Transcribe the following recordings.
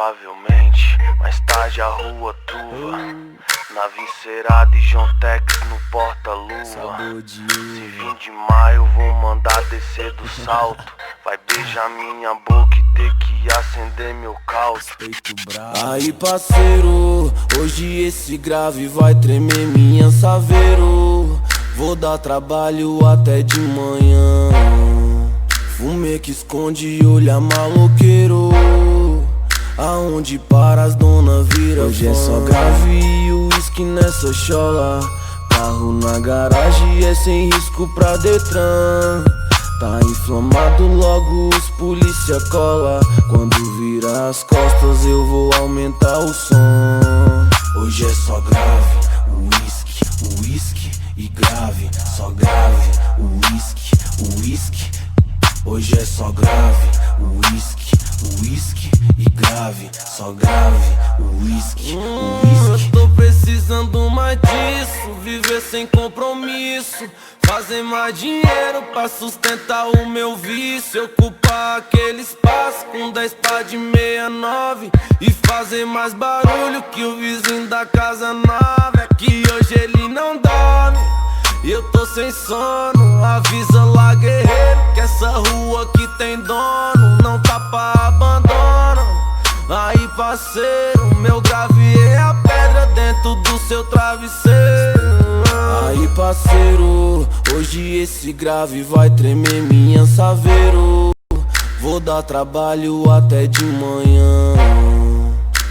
Provavelmente, mais tarde a rua turva, na Vincerada e João Tex no porta-luva. Se vir de maio vou mandar descer do salto. Vai beijar minha boca e ter que acender meu caldo. Aí parceiro, hoje esse grave vai tremer minha saveiro. Vou dar trabalho até de manhã. Fumê que esconde e olha maloqueiro. Aonde para as dona vira hoje fã. É só grave e uísque nessa chola. Carro na garagem é sem risco pra Detran. Tá inflamado, logo os polícia cola. Quando vira as costas eu vou aumentar o som. Hoje é só grave, uísque e grave. Só grave, uísque. Hoje é só grave, uísque e grave. Só grave, uísque. Eu tô precisando mais disso, viver sem compromisso, fazer mais dinheiro pra sustentar o meu vício. Ocupar aquele espaço com 10 pá de 69 e fazer mais barulho que o vizinho da casa nova. É que hoje ele não dorme e eu tô sem sono. Avisa lá, guerreiro, que essa rua aqui tem dono. Não tá pra abandono. Aí parceiro, meu grave é a pedra dentro do seu travesseiro. Aí parceiro, hoje esse grave vai tremer minha saveiro. Vou dar trabalho até de manhã.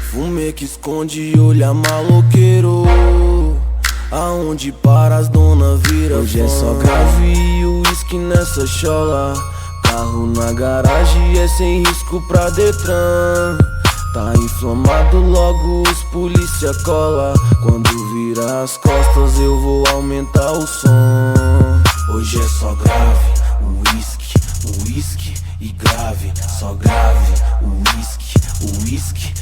Fumê que esconde e olha maloqueiro. Aonde para as dona vira hoje fã. É só grave e uísque nessa chola. Carro na garagem é sem risco pra Detran. Tá inflamado, logo os polícia cola. Quando vira as costas eu vou aumentar o som. Hoje é só grave, uísque e grave. Só grave, uísque.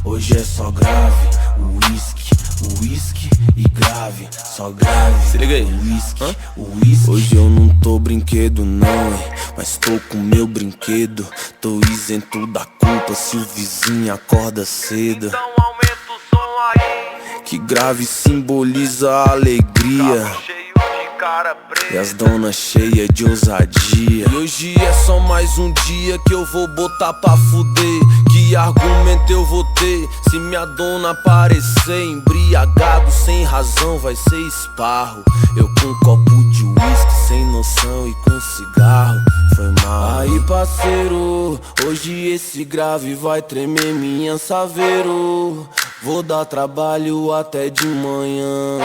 Hoje é só grave, uísque e grave. Só grave, se liga aí, uísque. Hoje eu não tô brinquedo não, mas tô com meu brinquedo. Tô isento da culpa se o vizinho acorda cedo. Então aumenta o som aí, que grave simboliza a alegria, carro cheio de cara preta e as donas cheias de ousadia. E hoje é só mais um dia que eu vou botar pra fuder. Que argumento eu vou ter se minha dona aparecer embriagado sem razão? Vai ser esparro. Eu com um copo de uísque sem noção e com cigarro. Foi mal. Aí parceiro, hoje esse grave vai tremer minha saveiro. Vou dar trabalho até de manhã.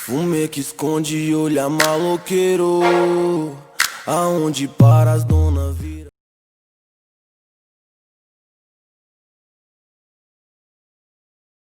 Fumê que esconde e olha maloqueiro. Aonde para as dona vira